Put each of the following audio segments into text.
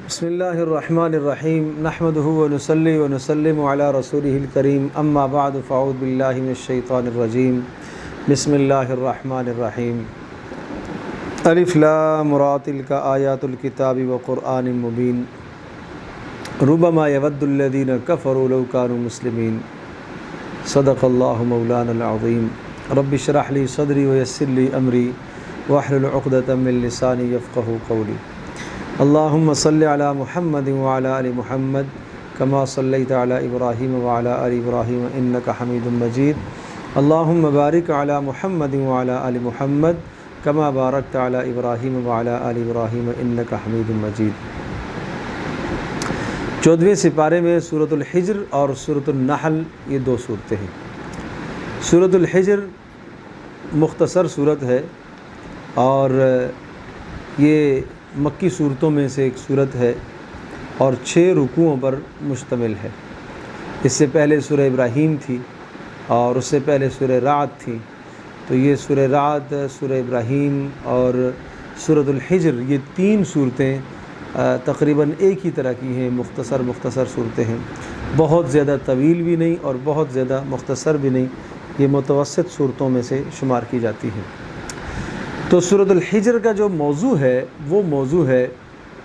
بسم اللہ الرحمن الرحیم نحمده ونصلی ونسلم علی رسولہ الکریم اما بعد فاعوذ باللہ من الشیطان الرجیم بسم اللہ الرحمن الرحیم الف لام را تلک آیات الکتاب وقرآن مبین ربما یود الذین کفروا لو کانوا مسلمین صدق اللہ مولانا العظیم رب اشرح لی صدری ویسر لی امری واحلل عقدۃ من لسانی یفقہوا قولی اللہم صلی علی محمد وعلی آل محمد کما صلیت علی ابراہیم وعلی آل ابراہیم انک حمید مجید اللہم بارک علی محمد وعلی آل محمد کما بارکت علی ابراہیم وعلی آل ابراہیم انک حمید مجید۔ 14ویں سپارے میں سورۃ الحجر اور سورۃ النحل یہ دو صورتیں ہیں۔ سورۃ الحجر مختصر صورت ہے اور یہ مکی صورتوں میں سے ایک صورت ہے اور 6 رکوعوں پر مشتمل ہے۔ اس سے پہلے سورہ ابراہیم تھی اور اس سے پہلے سورہ رعد تھی، تو یہ سورہ رعد، سورہ ابراہیم اور سورۃ الحجر یہ 3 صورتیں تقریباً ایک ہی طرح کی ہیں، مختصر صورتیں ہیں، بہت زیادہ طویل بھی نہیں اور بہت زیادہ مختصر بھی نہیں، یہ متوسط صورتوں میں سے شمار کی جاتی ہیں۔ تو سورۃ الحجر کا جو موضوع ہے وہ موضوع ہے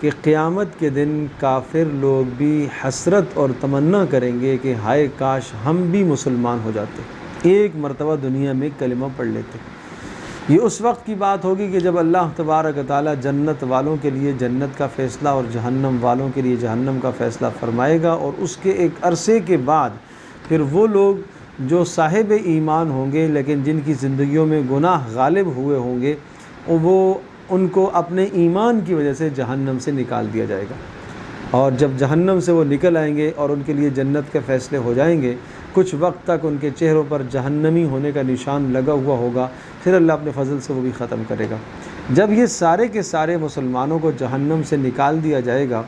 کہ قیامت کے دن کافر لوگ بھی حسرت اور تمنا کریں گے کہ ہائے کاش ہم بھی مسلمان ہو جاتے، ایک مرتبہ دنیا میں کلمہ پڑھ لیتے۔ یہ اس وقت کی بات ہوگی کہ جب اللہ تبارک و تعالیٰ جنت والوں کے لیے جنت کا فیصلہ اور جہنم والوں کے لیے جہنم کا فیصلہ فرمائے گا، اور اس کے ایک عرصے کے بعد پھر وہ لوگ جو صاحب ایمان ہوں گے لیکن جن کی زندگیوں میں گناہ غالب ہوئے ہوں گے، وہ ان کو اپنے ایمان کی وجہ سے جہنم سے نکال دیا جائے گا، اور جب جہنم سے وہ نکل آئیں گے اور ان کے لیے جنت کے فیصلے ہو جائیں گے، کچھ وقت تک ان کے چہروں پر جہنمی ہونے کا نشان لگا ہوا ہوگا، پھر اللہ اپنے فضل سے وہ بھی ختم کرے گا۔ جب یہ سارے کے سارے مسلمانوں کو جہنم سے نکال دیا جائے گا،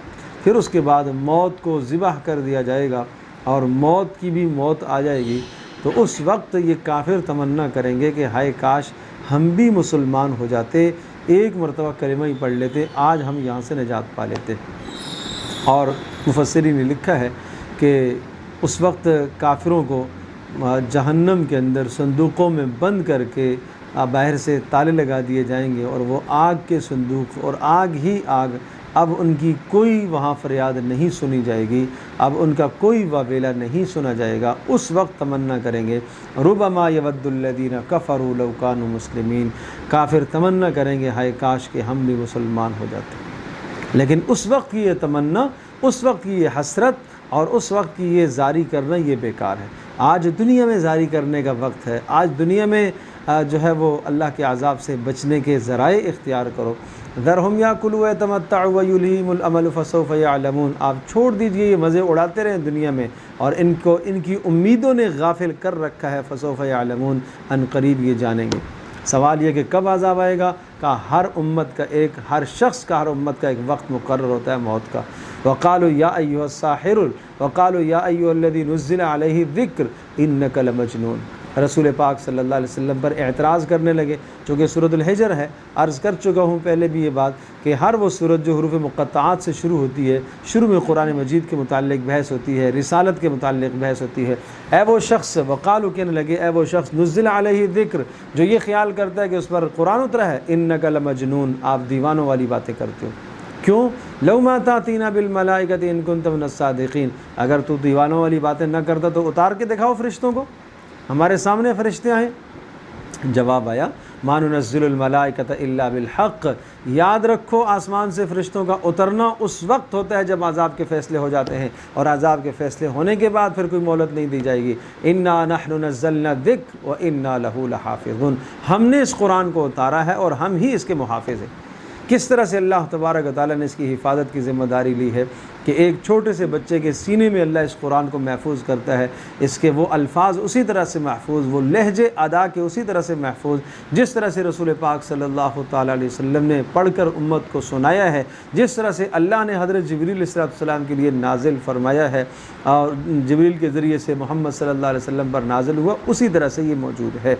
پھر اس کے بعد موت کو ذبح کر دیا جائے گا اور موت کی بھی موت آ جائے گی، تو اس وقت یہ کافر تمنا کریں گے کہ ہائے کاش ہم بھی مسلمان ہو جاتے، ایک مرتبہ کلمہ ہی پڑھ لیتے، آج ہم یہاں سے نجات پا لیتے۔ اور مفسرین نے لکھا ہے کہ اس وقت کافروں کو جہنم کے اندر صندوقوں میں بند کر کے باہر سے تالے لگا دیے جائیں گے، اور وہ آگ کے صندوق اور آگ ہی آگ، اب ان کی کوئی وہاں فریاد نہیں سنی جائے گی، اب ان کا کوئی واویلا نہیں سنا جائے گا۔ اس وقت تمنا کریں گے ربما یود الذین کفروا لو کانوا مسلمین، کافر تمنا کریں گے ہائے کاش کہ ہم بھی مسلمان ہو جاتے۔ لیکن اس وقت کی یہ تمنا، اس وقت کی یہ حسرت اور اس وقت کی یہ زاری کرنا یہ بیکار ہے۔ آج دنیا میں زاری کرنے کا وقت ہے، آج دنیا میں جو ہے وہ اللہ کے عذاب سے بچنے کے ذرائع اختیار کرو۔ ذرہم یاکلوا ویتمتعوا ویلہہم الامل فسوف یعلمون، آپ چھوڑ دیجئے یہ مزے اڑاتے رہیں دنیا میں، اور ان کی امیدوں نے غافل کر رکھا ہے، فسوف یعلمون، ان قریب یہ جانیں گے۔ سوال یہ کہ کب عذاب آئے گا؟ کہ ہر امت کا ہر شخص کا، ہر امت کا ایک وقت مقرر ہوتا ہے موت کا۔ وقالوا یا ایھا الساحر وقالوا یا ایھا الذی نزل علیہ الذکر انک لمجنون، رسول پاک صلی اللہ علیہ وسلم پر اعتراض کرنے لگے، چونکہ سورۃ الحجر ہے۔ عرض کر چکا ہوں پہلے بھی یہ بات کہ ہر وہ سورت جو حروف مقطعات سے شروع ہوتی ہے، شروع میں قرآن مجید کے متعلق بحث ہوتی ہے، رسالت کے متعلق بحث ہوتی ہے۔ اے وہ شخص، وقالو کہنے لگے، اے وہ شخص نزل علیہ ذکر، جو یہ خیال کرتا ہے کہ اس پر قرآن اترا ہے، انک لمجنون، آپ دیوانوں والی باتیں کرتے ہو۔ کیوں؟ لو ما تاتینا بالملائکۃ ان کنت من الصادقین، اگر تو دیوانوں والی باتیں نہ کرتا تو اتار کے دکھاؤ فرشتوں کو، ہمارے سامنے فرشتے آئیں۔ جواب آیا ما ننزل الملائکۃ الا بالحق، یاد رکھو آسمان سے فرشتوں کا اترنا اس وقت ہوتا ہے جب عذاب کے فیصلے ہو جاتے ہیں، اور عذاب کے فیصلے ہونے کے بعد پھر کوئی مہلت نہیں دی جائے گی۔ انا نحن نزلنا الذکر وانا لہ لحافظون، ہم نے اس قرآن کو اتارا ہے اور ہم ہی اس کے محافظ ہیں۔ کس طرح سے اللہ تبارک و تعالیٰ نے اس کی حفاظت کی ذمہ داری لی ہے کہ ایک چھوٹے سے بچے کے سینے میں اللہ اس قرآن کو محفوظ کرتا ہے، اس کے وہ الفاظ اسی طرح سے محفوظ، وہ لہجے ادا کے اسی طرح سے محفوظ، جس طرح سے رسول پاک صلی اللہ تعالیٰ علیہ وسلم نے پڑھ کر امت کو سنایا ہے، جس طرح سے اللہ نے حضرت جبریل علیہ السلام کے لیے نازل فرمایا ہے اور جبریل کے ذریعے سے محمد صلی اللہ علیہ وسلم پر نازل ہوا، اسی طرح سے یہ موجود ہے۔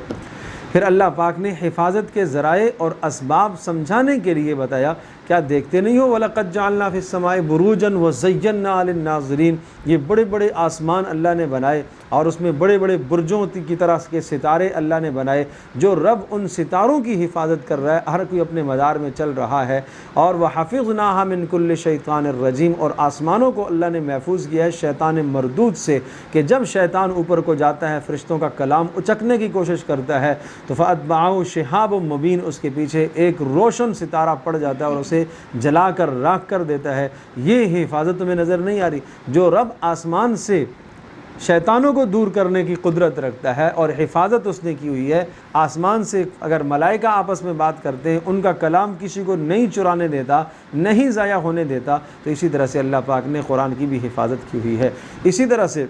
پھر اللہ پاک نے حفاظت کے ذرائع اور اسباب سمجھانے کے لیے بتایا، کیا دیکھتے نہیں ہو وَلَقَدْ جَعَلْنَا فِي السَّمَاءِ بُرُوجًا وَزَيَّنَّا لِلنَّاظِرِينَ، یہ بڑے بڑے آسمان اللہ نے بنائے اور اس میں بڑے بڑے برجوں کی طرح کے ستارے اللہ نے بنائے، جو رب ان ستاروں کی حفاظت کر رہا ہے، ہر کوئی اپنے مدار میں چل رہا ہے۔ اور وَحَفِظْنَاهَا مِنْ كُلِّ شَيْطَانٍ الرَّجِيمٍ، اور آسمانوں کو اللہ نے محفوظ کیا ہے شیطان مردود سے، کہ جب شیطان اوپر کو جاتا ہے، فرشتوں کا کلام اچکنے کی کوشش کرتا ہے تو فَأَتْبَعَهُ شِهَابٌ مُبِينٌ، اس کے پیچھے ایک روشن ستارہ پڑ جاتا ہے اور اسے جلا کر راکھ کر دیتا ہے۔ یہ حفاظت تمہیں نظر نہیں آ رہی؟ جو رب آسمان سے شیطانوں کو دور کرنے کی قدرت رکھتا ہے اور حفاظت اس نے کی ہوئی ہے، آسمان سے اگر ملائکہ آپس میں بات کرتے ہیں، ان کا کلام کسی کو نہیں چرانے دیتا، نہیں ضائع ہونے دیتا، تو اسی طرح سے اللہ پاک نے قرآن کی بھی حفاظت کی ہوئی ہے۔ اسی طرح سے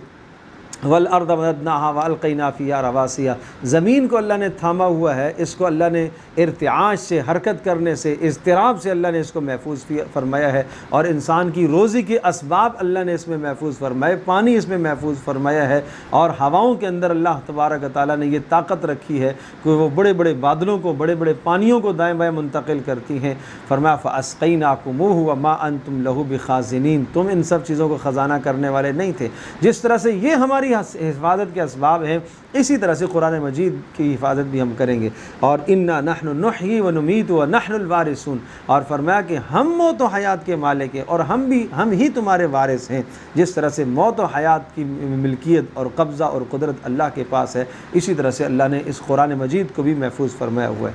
وَالْأَرْضَ مَدَدْنَاهَا وَأَلْقَيْنَا فِيهَا رَوَاسِيَ، زمین کو اللہ نے تھاما ہوا ہے، اس کو اللہ نے ارتعاش سے، حرکت کرنے سے، اضطراب سے اللہ نے اس کو محفوظ فرمایا ہے، اور انسان کی روزی کے اسباب اللہ نے اس میں محفوظ فرمائے، پانی اس میں محفوظ فرمایا ہے، اور ہواؤں کے اندر اللہ تبارک و تعالیٰ نے یہ طاقت رکھی ہے کہ وہ بڑے بڑے بادلوں کو، بڑے بڑے پانیوں کو دائیں بائیں منتقل کرتی ہیں۔ فرمایا فَأَسْقَيْنَاكُمُوهُ وَمَا أَنْتُمْ لَهُ بِخَازِنِينَ، تم ان سب چیزوں کو خزانہ کرنے والے نہیں تھے۔ جس طرح سے یہ ہماری حفاظت کے اسباب ہیں، اسی طرح سے قرآن مجید کی حفاظت بھی ہم کریں گے۔ اور اِنَّا نَحْنُ نُحْيِي وَنُمِيتُ وَنَحْنُ الْوَارِثُونَ، اور فرمایا کہ ہم موت و حیات کے مالک ہیں اور ہم ہی تمہارے وارث ہیں۔ جس طرح سے موت و حیات کی ملکیت اور قبضہ اور قدرت اللہ کے پاس ہے، اسی طرح سے اللہ نے اس قرآن مجید کو بھی محفوظ فرمایا ہوا ہے۔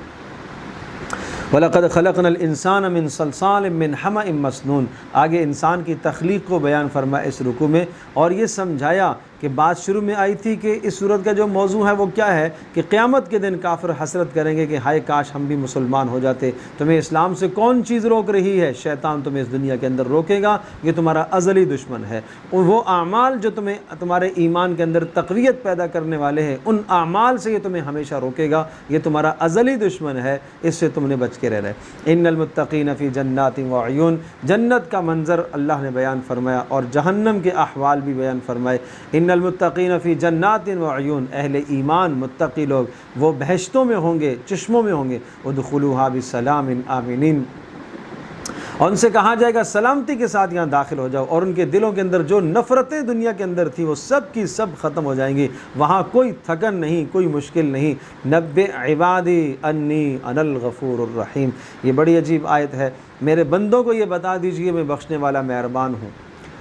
وَلَقَدْ خَلَقْنَا الْإِنسَانَ مِنْ صَلْصَالٍ مِّنْ حَمَإٍ مَسْنُونٍ، آگے انسان کی تخلیق کو بیان فرمایا اس رکوع میں، اور یہ سمجھایا کہ بات شروع میں آئی تھی کہ اس صورت کا جو موضوع ہے وہ کیا ہے، کہ قیامت کے دن کافر حسرت کریں گے کہ ہائے کاش ہم بھی مسلمان ہو جاتے۔ تمہیں اسلام سے کون چیز روک رہی ہے؟ شیطان تمہیں اس دنیا کے اندر روکے گا، یہ تمہارا ازلی دشمن ہے۔ وہ اعمال جو تمہارے ایمان کے اندر تقویت پیدا کرنے والے ہیں، ان اعمال سے یہ تمہیں ہمیشہ روکے گا، یہ تمہارا ازلی دشمن ہے، اس سے تم نے بچ کے رہنا ہے۔ ان المتقین فی جنات وعیون، جنت کا منظر اللہ نے بیان فرمایا اور جہنم کے احوال بھی بیان فرمائے۔ ان المتقین فی جنات وعیون، اہل ایمان متقی لوگ وہ بہشتوں میں ہوں گے، چشموں میں ہوں گے۔ ادخلوها بسلام آمنین، اور ان سے کہا جائے گا سلامتی کے ساتھ یہاں داخل ہو جاؤ، اور ان کے دلوں کے اندر جو نفرتیں دنیا کے اندر تھی وہ سب کی سب ختم ہو جائیں گی، وہاں کوئی تھکن نہیں، کوئی مشکل نہیں۔ نبئ عبادی انی انا الغفور الرحیم، یہ بڑی عجیب آیت ہے۔ میرے بندوں کو یہ بتا دیجئے میں بخشنے والا مہربان ہوں،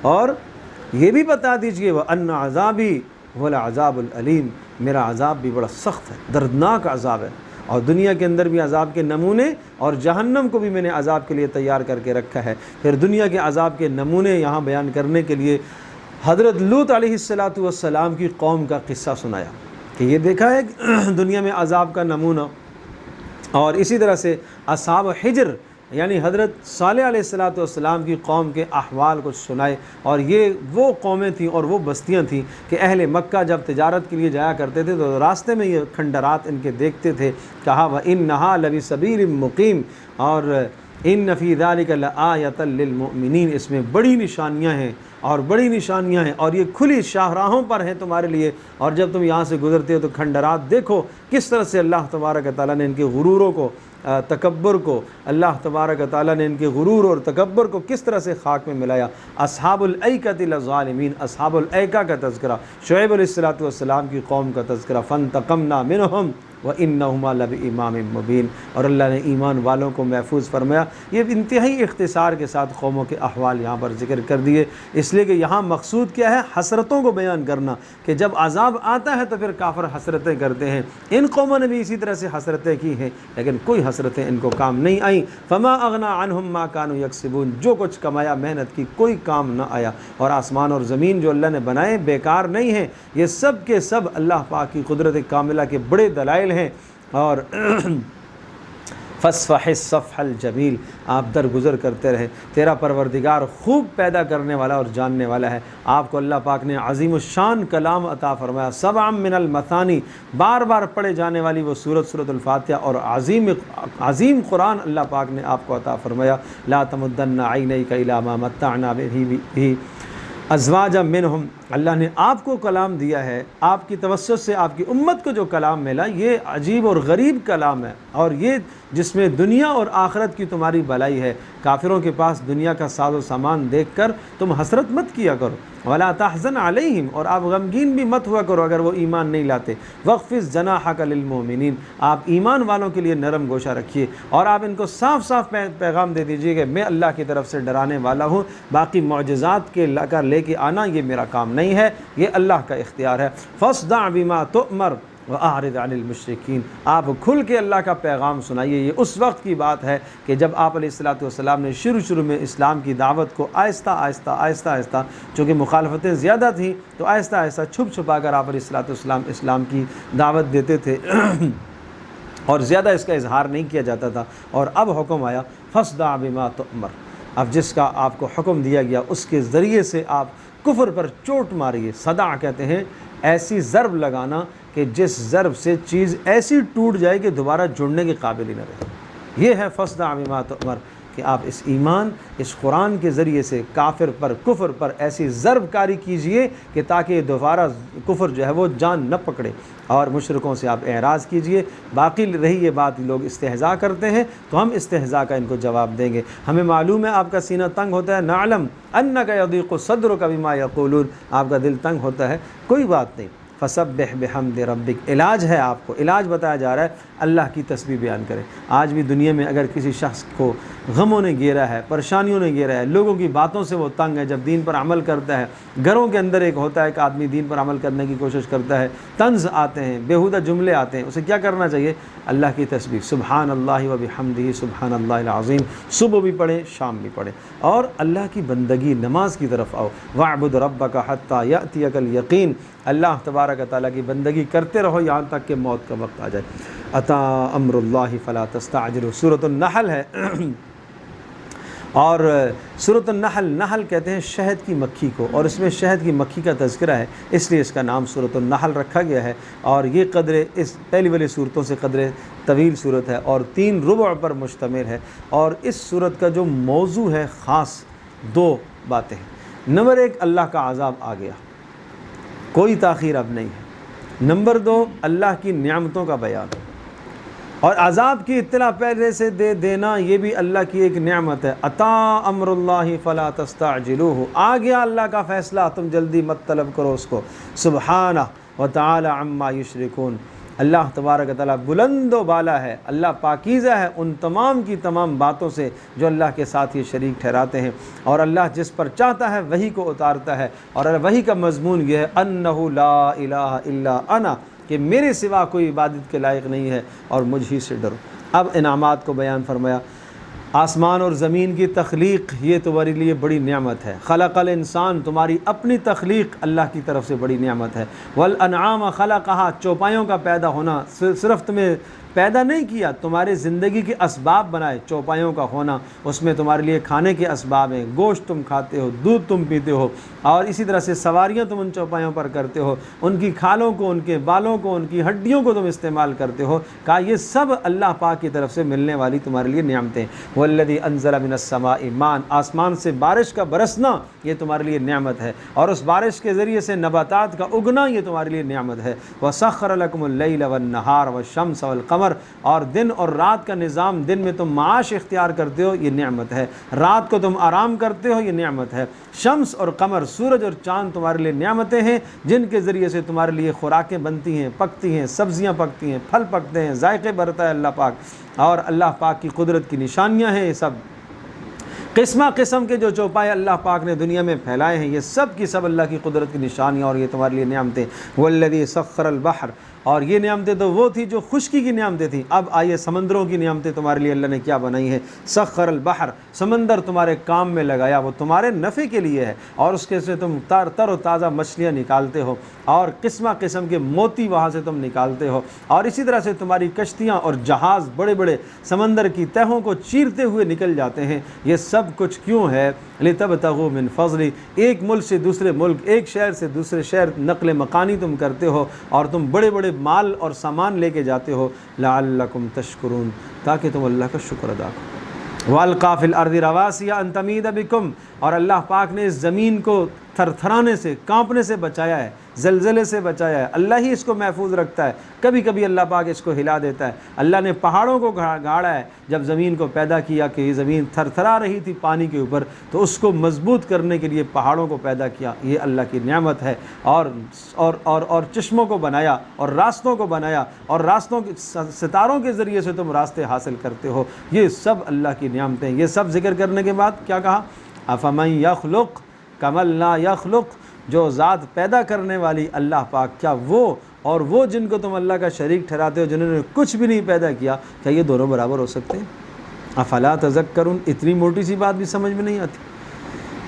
اور یہ بھی بتا دیجئے وَأَنَّ عَذَابِي هُوَ الْعَذَابُ الْأَلِيمُ، میرا عذاب بھی بڑا سخت ہے، دردناک عذاب ہے، اور دنیا کے اندر بھی عذاب کے نمونے، اور جہنم کو بھی میں نے عذاب کے لیے تیار کر کے رکھا ہے۔ پھر دنیا کے عذاب کے نمونے یہاں بیان کرنے کے لیے حضرت لوط علیہ السلام کی قوم کا قصہ سنایا کہ یہ دیکھا ہے کہ دنیا میں عذاب کا نمونہ، اور اسی طرح سے اصحاب حجر یعنی حضرت صالح علیہ السلام کی قوم کے احوال کو سنائے، اور یہ وہ قومیں تھیں اور وہ بستیاں تھیں کہ اہل مکہ جب تجارت کے لیے جایا کرتے تھے تو راستے میں یہ کھنڈرات ان کے دیکھتے تھے۔ کہا وَإِنَّهَا لَبِسَبِيلٍ مُقِيمٍ، اور إِنَّ فِي ذَلِكَ لَآيَةً لِّلْمُؤْمِنِينَ، اس میں بڑی نشانیاں ہیں اور بڑی نشانیاں ہیں، اور یہ کھلی شاہراہوں پر ہیں تمہارے لیے، اور جب تم یہاں سے گزرتے ہو تو کھنڈرات دیکھو کس طرح سے اللہ تبارک و تعالیٰ نے ان کے غروروں کو، تکبر کو، اللہ تبارک و تعالیٰ نے ان کے غرور اور تکبر کو کس طرح سے خاک میں ملایا۔ اصحاب الایکۃ لظالمین، اصحاب الایکہ کا تذکرہ، شعیب علیہ السلام کی قوم کا تذکرہ، فانتقمنا منہم وَإِنَّهُمَا لَبِإِمَامٍ مُبِينٍ، اور اللہ نے ایمان والوں کو محفوظ فرمایا۔ یہ انتہائی اختصار کے ساتھ قوموں کے احوال یہاں پر ذکر کر دیے، اس لیے کہ یہاں مقصود کیا ہے؟ حسرتوں کو بیان کرنا، کہ جب عذاب آتا ہے تو پھر کافر حسرتیں کرتے ہیں۔ ان قوموں نے بھی اسی طرح سے حسرتیں کی ہیں، لیکن کوئی حسرتیں ان کو کام نہیں آئیں۔ فما اغنى عنهم ما كانوا يكسبون، جو کچھ کمایا محنت کی کوئی کام نہ آیا۔ اور آسمان اور زمین جو اللہ نے بنائے بیکار نہیں ہیں، یہ سب کے سب اللہ پاک کی قدرت کاملہ کے بڑے دلائل ہیں۔ اور فَاصْفَحِ الصَّفْحَ الْجَمِيلَ، آپ درگزر کرتے رہے، تیرا پروردگار خوب پیدا کرنے والا اور جاننے والا ہے۔ آپ کو اللہ پاک نے عظیم الشان کلام عطا فرمایا، سبع من المثانی، بار بار پڑھے جانے والی وہ سورۃ الفاتحہ، اور عظیم قرآن اللہ پاک نے آپ کو عطا فرمایا۔ لا تمدن عینیک الی ما متعنا به ازواجا منہم، اللہ نے آپ کو کلام دیا ہے، آپ کی توسط سے آپ کی امت کو جو کلام ملا یہ عجیب اور غریب کلام ہے، اور یہ جس میں دنیا اور آخرت کی تمہاری بھلائی ہے۔ کافروں کے پاس دنیا کا ساز و سامان دیکھ کر تم حسرت مت کیا کرو، ولا تحزن علیہم، اور آپ غمگین بھی مت ہوا کرو اگر وہ ایمان نہیں لاتے۔ واخفض جناحک للمؤمنین، آپ ایمان والوں کے لیے نرم گوشہ رکھیے، اور آپ ان کو صاف صاف پیغام دے دیجیے کہ میں اللہ کی طرف سے ڈرانے والا ہوں، باقی معجزات کے لے کے آنا یہ میرا کام نہیں ہے، یہ اللہ کا اختیار ہے۔ فاصدع بما تؤمر وَأَعْرِضْ عَنِ الْمُشْرِكِينَ، آپ کھل کے اللہ کا پیغام سنائیے۔ یہ اس وقت کی بات ہے کہ جب آپ علیہ السلام نے شروع میں اسلام کی دعوت کو آہستہ آہستہ چونکہ مخالفتیں زیادہ تھیں تو آہستہ آہستہ چھپ چھپا کر آپ علیہ السلام اسلام کی دعوت دیتے تھے اور زیادہ اس کا اظہار نہیں کیا جاتا تھا، اور اب حکم آیا فاصدع بما تؤمر، اب جس کا آپ کو حکم دیا گیا اس کے ذریعے سے آپ کفر پر چوٹ ماریے۔ صدع کہتے ہیں ایسی ضرب لگانا کہ جس ضرب سے چیز ایسی ٹوٹ جائے کہ دوبارہ جڑنے کے قابل ہی نہ رہے، یہ ہے فاصدع بما تؤمر، کہ آپ اس ایمان اس قرآن کے ذریعے سے کافر پر کفر پر ایسی ضرب کاری کیجئے کہ تاکہ دوبارہ کفر جو ہے وہ جان نہ پکڑے، اور مشرکوں سے آپ اعراض کیجئے۔ باقی رہی یہ بات لوگ استہزاء کرتے ہیں تو ہم استہزاء کا ان کو جواب دیں گے۔ ہمیں معلوم ہے آپ کا سینہ تنگ ہوتا ہے، نعلم انک یضیق صدرک بما یقولون، آپ کا دل تنگ ہوتا ہے، کوئی بات نہیں، فسبح بحمد ربک، علاج ہے، آپ کو علاج بتایا جا رہا ہے، اللہ کی تسبیح بیان کریں۔ آج بھی دنیا میں اگر کسی شخص کو غموں نے گھیرا ہے، پریشانیوں نے گھیرا ہے، لوگوں کی باتوں سے وہ تنگ ہے، جب دین پر عمل کرتا ہے، گھروں کے اندر ایک ہوتا ہے کہ آدمی دین پر عمل کرنے کی کوشش کرتا ہے، طنز آتے ہیں، بیہودہ جملے آتے ہیں، اسے کیا کرنا چاہیے؟ اللہ کی تسبیح، سبحان اللہ و بحمدہ سبحان اللہ العظیم، صبح بھی پڑھیں شام بھی پڑھیں، اور اللہ کی بندگی نماز کی طرف آؤ۔ وَاعْبُدْ رَبَّكَ حَتَّى يَأْتِيَكَ الْيَقِينُ، اللہ تبارک تعالیٰ کی بندگی کرتے رہو یہاں تک کہ موت کا وقت آ جائے۔ اتا امر اللہ فلا تستعجلوا، سورۃ النحل ہے اور سورۃ النحل، نحل کہتے ہیں شہد کی مکھی کو، اور اس میں شہد کی مکھی کا تذکرہ ہے، اس لیے اس کا نام سورۃ النحل رکھا گیا ہے، اور یہ قدر اس پہلی والی صورتوں سے قدر طویل صورت ہے اور 3 ربع پر مشتمل ہے، اور اس صورت کا جو موضوع ہے خاص 2 باتیں ہیں۔ نمبر 1، اللہ کا عذاب آ گیا، کوئی تاخیر اب نہیں ہے۔ نمبر 2، اللہ کی نعمتوں کا بیان، اور عذاب کی اطلاع پہلے سے دے دینا یہ بھی اللہ کی ایک نعمت ہے۔ اتا امر اللہ فلا تستعجلوہ، آ گیا اللہ کا فیصلہ، تم جلدی مت طلب کرو اس کو۔ سبحانہ وتعالی عما یشرکون، اللہ تبارک و تعالیٰ بلند و بالا ہے، اللہ پاکیزہ ہے ان تمام کی تمام باتوں سے جو اللہ کے ساتھ یہ شریک ٹھہراتے ہیں، اور اللہ جس پر چاہتا ہے وہی کو اتارتا ہے، اور وہی کا مضمون یہ ہے انہ لا الہ الا انا، کہ میرے سوا کوئی عبادت کے لائق نہیں ہے اور مجھ ہی سے ڈرو۔ اب انعامات کو بیان فرمایا، آسمان اور زمین کی تخلیق یہ تمہارے لیے بڑی نعمت ہے۔ خلق الانسان، تمہاری اپنی تخلیق اللہ کی طرف سے بڑی نعمت ہے۔ والانعام خلقہا، چوپایوں کا پیدا ہونا، صرف تمہیں پیدا نہیں کیا، تمہارے زندگی کے اسباب بنائے، چوپایوں کا ہونا، اس میں تمہارے لیے کھانے کے اسباب ہیں، گوشت تم کھاتے ہو، دودھ تم پیتے ہو، اور اسی طرح سے سواریاں تم ان چوپایوں پر کرتے ہو، ان کی کھالوں کو، ان کے بالوں کو، ان کی ہڈیوں کو تم استعمال کرتے ہو، کہا یہ سب اللہ پاک کی طرف سے ملنے والی تمہارے لیے نعمتیں۔ والذی انزل من السماء ماء، آسمان سے بارش کا برسنا یہ تمہارے لیے نعمت ہے، اور اس بارش کے ذریعے سے نباتات کا اگنا یہ تمہارے لیے نعمت ہے۔ وسخر لکم اللیل والنہار والشمس والقمر، اور دن اور رات کا نظام، دن میں تم معاش اختیار کرتے ہو یہ نعمت ہے، رات کو تم آرام کرتے ہو یہ نعمت ہے۔ شمس اور قمر، سورج اور چاند تمہارے لیے نعمتیں ہیں جن کے ذریعے سے تمہارے لیے خوراکیں بنتی ہیں، پکتی ہیں، سبزیاں پکتی ہیں، پھل پکتے ہیں، ذائقے برتا ہے اللہ پاک، اور اللہ پاک کی قدرت کی نشانیاں ہیں۔ یہ سب قسمہ قسم کے جو چوپائے اللہ پاک نے دنیا میں پھیلائے ہیں یہ سب کی سب اللہ کی قدرت کی نشانیاں، اور یہ تمہارے لیے نعمتیں۔ والذی سخر البحر، اور یہ نعمتیں تو وہ تھی جو خشکی کی نعمتیں تھیں، اب آئیے سمندروں کی نعمتیں تمہارے لیے اللہ نے کیا بنائی ہیں۔ سخر البحر، سمندر تمہارے کام میں لگایا، وہ تمہارے نفع کے لیے ہے، اور اس کے سے تم تر و تازہ مچھلیاں نکالتے ہو، اور قسمہ قسم کے موتی وہاں سے تم نکالتے ہو، اور اسی طرح سے تمہاری کشتیاں اور جہاز بڑے بڑے سمندر کی تہوں کو چیرتے ہوئے نکل جاتے ہیں۔ یہ سب کچھ کیوں ہے؟ لتبتغوا من فضل، ایک ملک سے دوسرے ملک، ایک شہر سے دوسرے شہر نقل مکانی تم کرتے ہو، اور تم بڑے بڑے مال اور سامان لے کے جاتے ہو، لعلکم تشکرون، تاکہ تم اللہ کا شکر ادا کرو۔ وَأَلْقَى فِي الْأَرْضِ رَوَاسِيَ أَن تَمِيدَ بِكُمْ، اور اللہ پاک نے اس زمین کو تھر تھرانے سے، کانپنے سے بچایا ہے، زلزلے سے بچایا ہے۔ اللہ ہی اس کو محفوظ رکھتا ہے، کبھی کبھی اللہ پاک اس کو ہلا دیتا ہے۔ اللہ نے پہاڑوں کو گاڑا ہے، جب زمین کو پیدا کیا کہ یہ زمین تھر تھرا رہی تھی پانی کے اوپر، تو اس کو مضبوط کرنے کے لیے پہاڑوں کو پیدا کیا۔ یہ اللہ کی نعمت ہے۔ اور چشموں کو بنایا، اور راستوں کو بنایا، اور راستوں کے ستاروں کے ذریعے سے تم راستے حاصل کرتے ہو۔ یہ سب اللہ کی نعمتیں۔ یہ سب ذکر کرنے کے بعد کیا کہا؟ افمن یخلق کمن لا یخلق، جو ذات پیدا کرنے والی اللہ پاک، کیا وہ اور وہ جن کو تم اللہ کا شریک ٹھہراتے ہو، جنہوں نے کچھ بھی نہیں پیدا کیا، کیا یہ دونوں برابر ہو سکتے ہیں؟ افلا تذکرون، اتنی موٹی سی بات بھی سمجھ میں نہیں آتی۔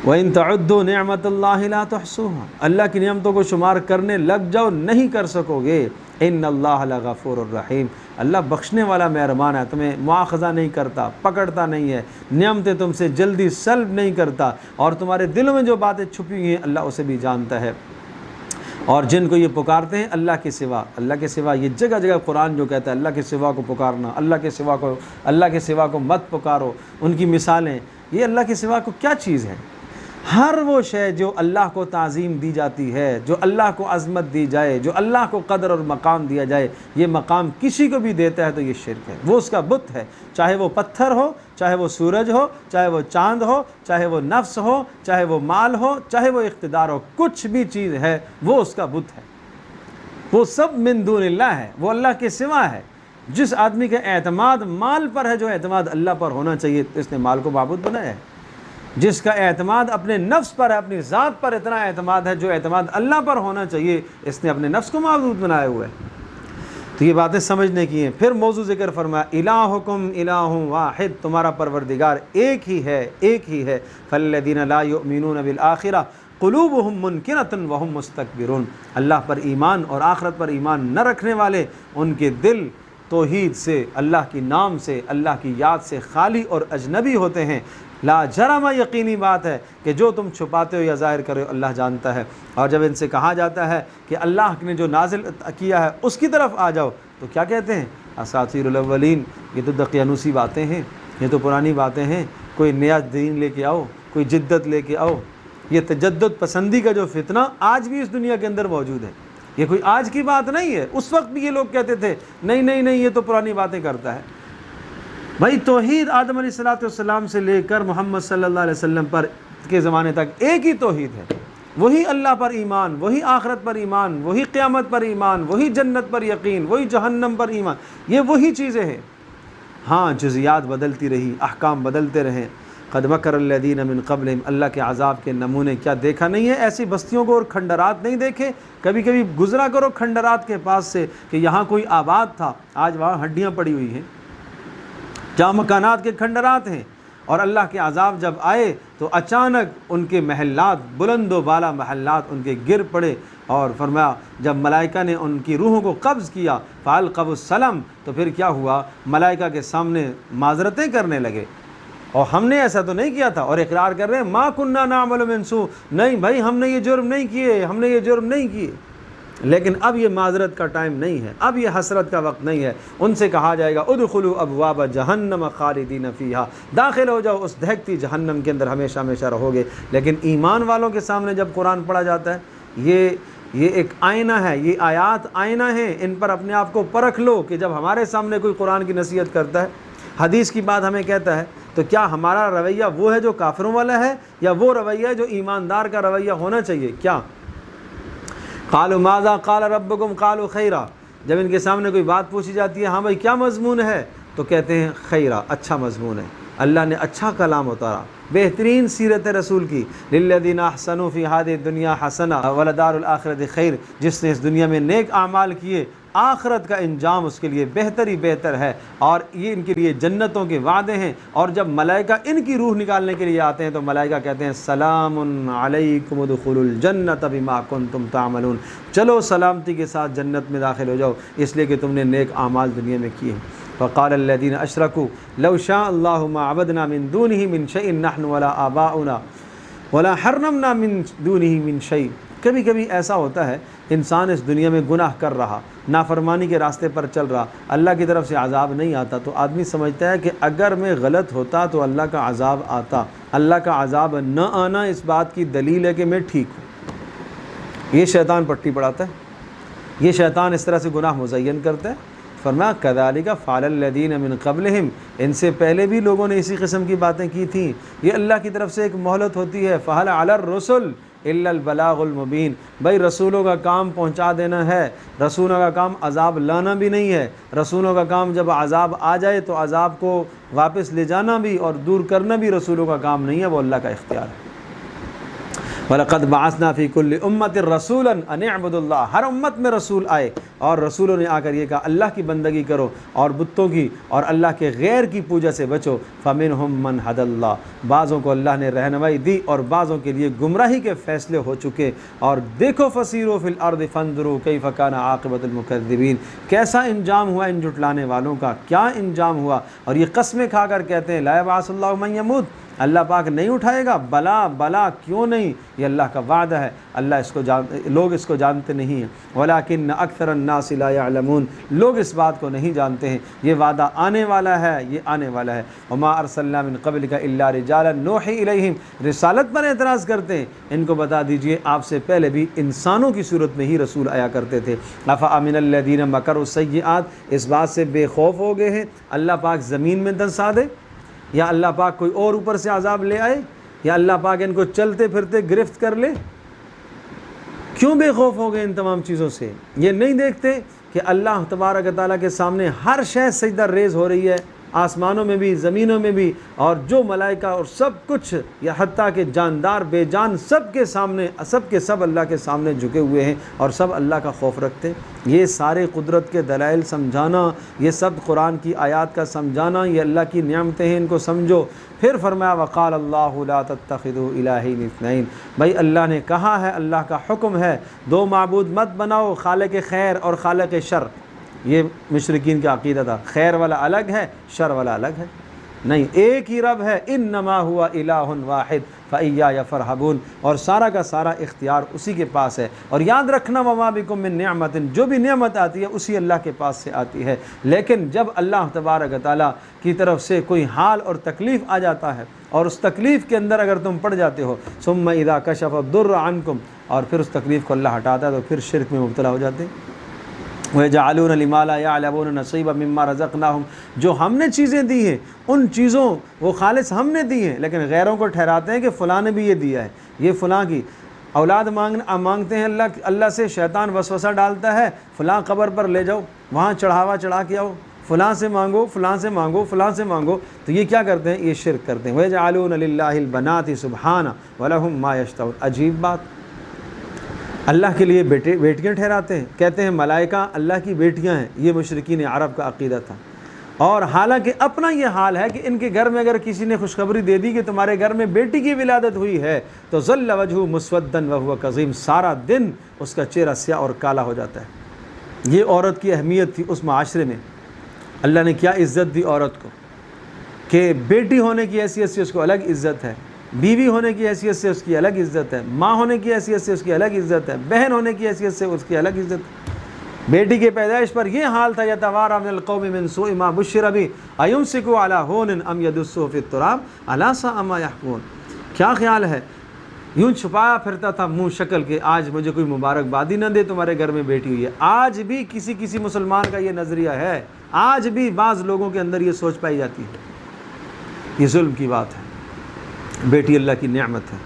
وَإِن تَعُدُّوا نِعْمَةَ اللَّهِ لَا تُحْصُوهَا، اللہ کی نعمتوں کو شمار کرنے لگ جاؤ نہیں کر سکو گے۔ إِنَّ اللَّهَ لَغَفُورٌ رَحِيمٌ، اللہ بخشنے والا مہربان ہے، تمہیں مواخذہ نہیں کرتا، پکڑتا نہیں ہے، نعمتیں تم سے جلدی سلب نہیں کرتا، اور تمہارے دلوں میں جو باتیں چھپی ہوئی ہیں اللہ اسے بھی جانتا ہے۔ اور جن کو یہ پکارتے ہیں اللہ کے سوا، اللہ کے سوا، یہ جگہ جگہ قرآن جو کہتا ہے اللہ کے سوا کو پکارنا، اللہ کے سوا کو مت پکارو، ان کی مثالیں، یہ اللہ کے سوا کو کیا چیز ہے؟ ہر وہ شے جو اللہ کو تعظیم دی جاتی ہے، جو اللہ کو عظمت دی جائے، جو اللہ کو قدر اور مقام دیا جائے، یہ مقام کسی کو بھی دیتا ہے تو یہ شرک ہے، وہ اس کا بت ہے، چاہے وہ پتھر ہو، چاہے وہ سورج ہو، چاہے وہ چاند ہو، چاہے وہ نفس ہو، چاہے وہ مال ہو، چاہے وہ اقتدار ہو، کچھ بھی چیز ہے وہ اس کا بت ہے، وہ سب من دون اللہ ہے، وہ اللہ کے سوا ہے۔ جس آدمی کا اعتماد مال پر ہے، جو اعتماد اللہ پر ہونا چاہیے، اس نے مال کو معبود بنایا ہے۔ جس کا اعتماد اپنے نفس پر ہے، اپنی ذات پر اتنا اعتماد ہے جو اعتماد اللہ پر ہونا چاہیے، اس نے اپنے نفس کو معبود بنایا ہوا ہے۔ تو یہ باتیں سمجھنے کی ہیں۔ پھر موضوع ذکر فرمایا الہکم الہ واحد، تمہارا پروردگار ایک ہی ہے، ایک ہی ہے۔ فالذین لا یؤمنون بالآخرہ قلوبہم منکرۃ وہم مستکبرون، اللہ پر ایمان اور آخرت پر ایمان نہ رکھنے والے، ان کے دل توحید سے، اللہ کی نام سے، اللہ کی یاد سے خالی اور اجنبی ہوتے ہیں۔ لا جرم، یقینی بات ہے کہ جو تم چھپاتے ہو یا ظاہر کرو اللہ جانتا ہے۔ اور جب ان سے کہا جاتا ہے کہ اللہ نے جو نازل کیا ہے اس کی طرف آ جاؤ، تو کیا کہتے ہیں؟ اساطیر الاولین، یہ تو دقیانوسی باتیں ہیں، یہ تو پرانی باتیں ہیں، کوئی نیا دین لے کے آؤ، کوئی جدت لے کے آؤ۔ یہ تجدد پسندی کا جو فتنہ آج بھی اس دنیا کے اندر موجود ہے، یہ کوئی آج کی بات نہیں ہے، اس وقت بھی یہ لوگ کہتے تھے نہیں نہیں نہیں یہ تو پرانی باتیں کرتا ہے۔ بھائی توحید آدم علیہ السلام سے لے کر محمد صلی اللہ علیہ وسلم پر کے زمانے تک ایک ہی توحید ہے، وہی اللہ پر ایمان، وہی آخرت پر ایمان، وہی قیامت پر ایمان، وہی جنت پر یقین، وہی جہنم پر ایمان، یہ وہی چیزیں ہیں۔ ہاں جزیات بدلتی رہی، احکام بدلتے رہیں۔ قد مکر الذین من قبلہم، اللہ کے عذاب کے نمونے کیا دیکھا نہیں ہے؟ ایسی بستیوں کو اور کھنڈرات نہیں دیکھے؟ کبھی کبھی گزرا کرو کھنڈرات کے پاس سے کہ یہاں کوئی آباد تھا، آج وہاں ہڈیاں پڑی ہوئی ہیں، جہاں مکانات کے کھنڈرات ہیں۔ اور اللہ کے عذاب جب آئے تو اچانک ان کے محلات، بلند و بالا محلات ان کے گر پڑے، اور فرمایا جب ملائکہ نے ان کی روحوں کو قبض کیا فَأَلْقَوْا السَّلَمَ، تو پھر کیا ہوا؟ ملائکہ کے سامنے معذرتیں کرنے لگے، اور ہم نے ایسا تو نہیں کیا تھا، اور اقرار کر رہے ہیں مَا كُنَّا نَعْمَلُ مِن سُوءٍ، نہیں بھائی ہم نے یہ جرم نہیں کیے، ہم نے یہ جرم نہیں کیے۔ لیکن اب یہ معذرت کا ٹائم نہیں ہے، اب یہ حسرت کا وقت نہیں ہے۔ ان سے کہا جائے گا ادخلوا ابواب جہنم خالدین فیہا، داخل ہو جاؤ اس دہکتی جہنم کے اندر، ہمیشہ ہمیشہ رہو گے۔ لیکن ایمان والوں کے سامنے جب قرآن پڑھا جاتا ہے، یہ ایک آئینہ ہے، یہ آیات آئینہ ہیں، ان پر اپنے آپ کو پرکھ لو کہ جب ہمارے سامنے کوئی قرآن کی نصیحت کرتا ہے، حدیث کی بات ہمیں کہتا ہے، تو کیا ہمارا رویہ وہ ہے جو کافروں والا ہے، یا وہ رویہ ہے جو ایماندار کا رویہ ہونا چاہیے؟ کیا قالوا ماذا قال ربکم قالوا خیرا، جب ان کے سامنے کوئی بات پوچھی جاتی ہے، ہاں بھائی کیا مضمون ہے، تو کہتے ہیں خیرا، اچھا مضمون ہے، اللہ نے اچھا کلام اتارا، بہترین سیرت رسول کی، للذین احسنوا فی ہذہ الدنیا حسنہ ولدار الآخرۃ خیر، جس نے اس دنیا میں نیک اعمال کیے آخرت کا انجام اس کے لیے بہتر ہی بہتر ہے، اور یہ ان کے لیے جنتوں کے وعدے ہیں۔ اور جب ملائکہ ان کی روح نکالنے کے لیے آتے ہیں تو ملائکہ کہتے ہیں سلام علیکم ادخلوا الجنۃ بما کنتم تعملون، چلو سلامتی کے ساتھ جنت میں داخل ہو جاؤ، اس لیے کہ تم نے نیک اعمال دنیا میں کیے۔ وقال الذین اشرکوا لو شاء اللہ ما عبدنا من دونہ من شیء نحن ولا آباؤنا ولا حرمنا من دونہ من شیء، کبھی کبھی ایسا ہوتا ہے انسان اس دنیا میں گناہ کر رہا، نافرمانی کے راستے پر چل رہا، اللہ کی طرف سے عذاب نہیں آتا تو آدمی سمجھتا ہے کہ اگر میں غلط ہوتا تو اللہ کا عذاب آتا، اللہ کا عذاب نہ آنا اس بات کی دلیل ہے کہ میں ٹھیک ہوں۔ یہ شیطان پٹی پڑھاتا ہے، یہ شیطان اس طرح سے گناہ مزین کرتا ہے۔ فرمایا کذالک فعل الذین من قبلہم، ان سے پہلے بھی لوگوں نے اسی قسم کی باتیں کی تھیں۔ یہ اللہ کی طرف سے ایک مہلت ہوتی ہے، فہل علی الرسل الا البلاغ المبین، بھائی رسولوں کا کام پہنچا دینا ہے، رسولوں کا کام عذاب لانا بھی نہیں ہے، رسولوں کا کام جب عذاب آ جائے تو عذاب کو واپس لے جانا بھی اور دور کرنا بھی رسولوں کا کام نہیں ہے، وہ اللہ کا اختیار ہے۔ وَلَقَدْ بَعَثْنَا فِي كُلِّ أُمَّةٍ رَسُولًا أَنِ اعْبُدُوا اللَّهَ، ہر امت میں رسول آئے اور رسولوں نے آ کر یہ کہا اللہ کی بندگی کرو اور بتوں کی اور اللہ کے غیر کی پوجا سے بچو۔ فَمِنْهُمْ مَنْ هَدَى اللَّهُ، بعضوں کو اللہ نے رہنمائی دی اور بعضوں کے لیے گمراہی کے فیصلے ہو چکے۔ اور دیکھو فَسِيرُوا فِي الْأَرْضِ فَانظُرُوا كَيْفَ كَانَ عَاقِبَةُ الْمُكَذِّبِينَ، کیسا انجام ہوا ان جھٹلانے والوں کا، کیا انجام ہوا۔ اور یہ قسمیں کھا کر کہتے ہیں لا يبعث اللہ من يموت، اللہ پاک نہیں اٹھائے گا، بلا بلا کیوں نہیں، یہ اللہ کا وعدہ ہے، اللہ اس کو لوگ اس کو جانتے نہیں ہیں۔ ولیکن اکثر الناس لا يعلمون، لوگ اس بات کو نہیں جانتے ہیں، یہ وعدہ آنے والا ہے، یہ آنے والا ہے۔ وما ارسلنا من قبلک الا رجالا نوحی الیہم، رسالت پر اعتراض کرتے ہیں، ان کو بتا دیجئے آپ سے پہلے بھی انسانوں کی صورت میں ہی رسول آیا کرتے تھے۔ افامن الذین مکروا السیئات، اس بات سے بے خوف ہو گئے ہیں اللہ پاک زمین میں دھنسا دے، یا اللہ پاک کوئی اور اوپر سے عذاب لے آئے، یا اللہ پاک ان کو چلتے پھرتے گرفت کر لے۔ کیوں بے خوف ہو گئے ان تمام چیزوں سے؟ یہ نہیں دیکھتے کہ اللہ تبارک و تعالیٰ کے سامنے ہر شے سجدہ ریز ہو رہی ہے، آسمانوں میں بھی زمینوں میں بھی، اور جو ملائکہ اور سب کچھ، یا حتیٰ کہ جاندار بے جان سب کے سامنے، سب کے سب اللہ کے سامنے جھکے ہوئے ہیں اور سب اللہ کا خوف رکھتے ہیں۔ یہ سارے قدرت کے دلائل سمجھانا، یہ سب قرآن کی آیات کا سمجھانا، یہ اللہ کی نعمتیں ہیں، ان کو سمجھو۔ پھر فرمایا وقال اللہ لا تتخذوا الہین اثنین، بھائی اللہ نے کہا ہے، اللہ کا حکم ہے دو معبود مت بناؤ، خالق خیر اور خالق شر۔ یہ مشرکین کا عقیدہ تھا، خیر والا الگ ہے، شر والا الگ ہے، نہیں ایک ہی رب ہے، انما ہوا الہ واحد فایای فرحبون، اور سارا کا سارا اختیار اسی کے پاس ہے۔ اور یاد رکھنا وما بکم من نعمت، جو بھی نعمت آتی ہے اسی اللہ کے پاس سے آتی ہے، لیکن جب اللہ تبارک و تعالیٰ کی طرف سے کوئی حال اور تکلیف آ جاتا ہے اور اس تکلیف کے اندر اگر تم پڑ جاتے ہو، ثم اذا کشف الضر عنکم، اور پھر اس تکلیف کو اللہ ہٹاتا ہے تو پھر شرک میں مبتلا ہو جاتے ہیں۔ وَيَجْعَلُونَ لِمَا لَا يَعْلَمُونَ نَصِيبًا مِمَّا رَزَقْنَاهُمْ، جو ہم نے چیزیں دی ہیں ان چیزوں وہ خالص ہم نے دی ہیں، لیکن غیروں کو ٹھہراتے ہیں کہ فلاں نے بھی یہ دیا ہے، یہ فلاں کی اولاد مانگتے ہیں اللہ سے، شیطان وسوسہ ڈالتا ہے فلاں قبر پر لے جاؤ، وہاں چڑھاوا چڑھا کے آؤ، فلاں سے مانگو، فلاں سے مانگو، فلاں سے مانگو، تو یہ کیا کرتے ہیں؟ یہ شرک کرتے ہیں۔ وَيَجْعَلُونَ لِلَّهِ الْبَنَاتِ سُبْحَانَهُ وَلَهُم مَا يَشْتَهُونَ، عجیب بات، اللہ کے لیے بیٹیاں ٹھہراتے ہیں، کہتے ہیں ملائکہ اللہ کی بیٹیاں ہیں، یہ مشرکین عرب کا عقیدہ تھا۔ اور حالانکہ اپنا یہ حال ہے کہ ان کے گھر میں اگر کسی نے خوشخبری دے دی کہ تمہارے گھر میں بیٹی کی ولادت ہوئی ہے تو ظل وجہہ مسودًا وہو کظیم، سارا دن اس کا چہرہ سیاہ اور کالا ہو جاتا ہے۔ یہ عورت کی اہمیت تھی اس معاشرے میں، اللہ نے کیا عزت دی عورت کو کہ بیٹی ہونے کی حیثیت سے اس کو الگ عزت ہے، بیوی ہونے کی حیثیت سے اس کی الگ عزت ہے، ماں ہونے کی حیثیت سے اس کی الگ عزت ہے، بہن ہونے کی حیثیت سے اس کی الگ عزت ہے۔ بیٹی کے پیدائش پر یہ حال تھا یتوارا من القوم من سوء ما بشر به ایمسکوا علی ہون ام یدسہ فی التراب الا ساء ما یحکمون، کیا خیال ہے؟ یوں چھپایا پھرتا تھا منہ شکل کے آج مجھے کوئی مبارکبادی نہ دے تمہارے گھر میں بیٹی ہوئی ہے۔ آج بھی کسی مسلمان کا یہ نظریہ ہے، آج بھی بعض لوگوں کے اندر یہ سوچ پائی جاتی ہے، یہ ظلم کی بات ہے۔ بیٹی اللہ کی نعمت ہے،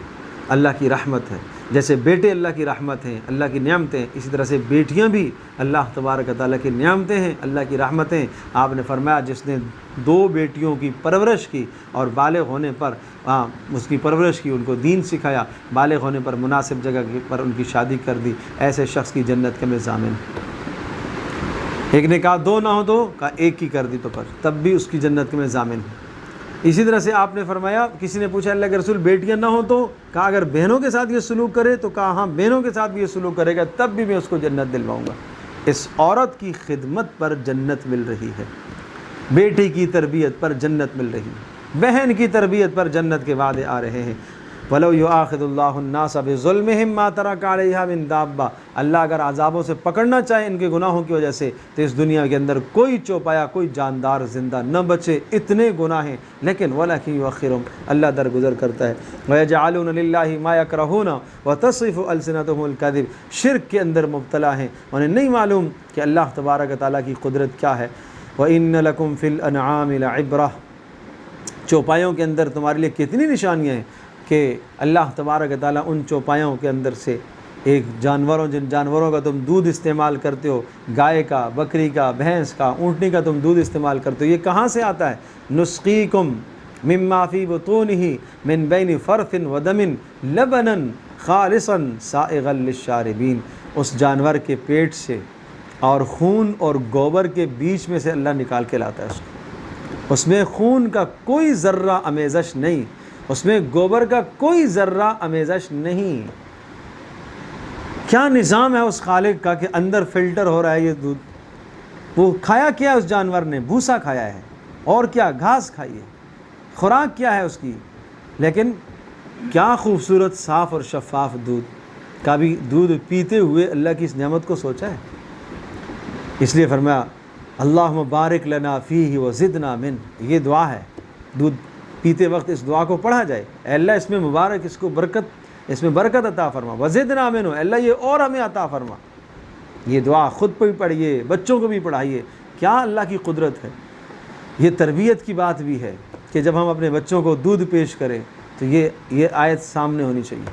اللہ کی رحمت ہے، جیسے بیٹے اللہ کی رحمت ہیں، اللہ کی نعمتیں، اسی طرح سے بیٹیاں بھی اللہ تبارک و تعالیٰ کی نعمتیں ہیں، اللہ کی رحمتیں۔ آپ نے فرمایا جس نے 2 بیٹیوں کی پرورش کی اور بالغ ہونے پر اس کی پرورش کی، ان کو دین سکھایا، بالغ ہونے پر مناسب جگہ پر ان کی شادی کر دی، ایسے شخص کی جنت کے میں ضامن۔ ایک نے کہا 2 نہ ہو تو کہا 1 کی کر دی تو پر تب بھی اس کی جنت کے میں ضامن ہے۔ اسی طرح سے آپ نے فرمایا، کسی نے پوچھا اللہ کے رسول بیٹیاں نہ ہوں تو کہا اگر بہنوں کے ساتھ یہ سلوک کرے تو کہا ہاں بہنوں کے ساتھ بھی یہ سلوک کرے گا تب بھی میں اس کو جنت دلواؤں گا۔ اس عورت کی خدمت پر جنت مل رہی ہے، بیٹی کی تربیت پر جنت مل رہی ہے، بہن کی تربیت پر جنت کے وعدے آ رہے ہیں۔ وَلَوْ يُؤَاخِذُ اللَّهُ النَّاسَ بِظُلْمِهِمْ مَا تَرَكَ عَلَيْهَا مِن دَابَّةٍ، اللہ اگر عذابوں سے پکڑنا چاہے ان کے گناہوں کی وجہ سے تو اس دنیا کے اندر کوئی چوپایا، کوئی جاندار زندہ نہ بچے، اتنے گناہ ہیں، لیکن وَلَكِنْ يُؤَخِّرُهُمْ، اللہ درگزر کرتا ہے۔ وَيَجْعَلُونَ لِلَّهِ مَا يَكْرَهُونَ وَتَصِفُ أَلْسِنَتُهُمُ الْكَذِبَ، شرک کے اندر مبتلا ہیں، انہیں نہیں معلوم کہ اللہ تبارک و تعالیٰ کی قدرت کیا ہے۔ وَإِنَّ لَكُمْ فِي الْأَنْعَامِ لَعِبْرَةً، چوپایوں کے اندر تمہارے لیے کتنی نشانیاں ہیں کہ اللہ تبارک و تعالیٰ ان چوپایوں کے اندر سے ایک جن جانوروں کا تم دودھ استعمال کرتے ہو، گائے کا، بکری کا، بھینس کا، اونٹنی کا تم دودھ استعمال کرتے ہو، یہ کہاں سے آتا ہے؟ نسقیکم مما فی بطونہ من بین فرث ودم لبنا خالصا سائغا للشاربین، اس جانور کے پیٹ سے اور خون اور گوبر کے بیچ میں سے اللہ نکال کے لاتا ہے اس میں خون کا کوئی ذرہ آمیزش نہیں، اس میں گوبر کا کوئی ذرہ آمیزش نہیں۔ کیا نظام ہے اس خالق کا کہ اندر فلٹر ہو رہا ہے یہ دودھ؟ وہ کھایا کیا ہے اس جانور نے؟ بھوسا کھایا ہے، اور کیا؟ گھاس کھائی ہے، خوراک کیا ہے اس کی؟ لیکن کیا خوبصورت صاف اور شفاف دودھ، کبھی دودھ پیتے ہوئے اللہ کی اس نعمت کو سوچا ہے؟ اس لیے فرمایا اللہم بارک لنا فیہ وزدنا من، یہ دعا ہے، دودھ پیتے وقت اس دعا کو پڑھا جائے، اے اللہ اس میں مبارک، اس کو برکت، اس میں برکت عطا فرما، وزدنا منہ، اے اللہ یہ اور ہمیں عطا فرما۔ یہ دعا خود بھی پڑھیے، بچوں کو بھی پڑھائیے، کیا اللہ کی قدرت ہے۔ یہ تربیت کی بات بھی ہے کہ جب ہم اپنے بچوں کو دودھ پیش کریں تو یہ آیت سامنے ہونی چاہیے،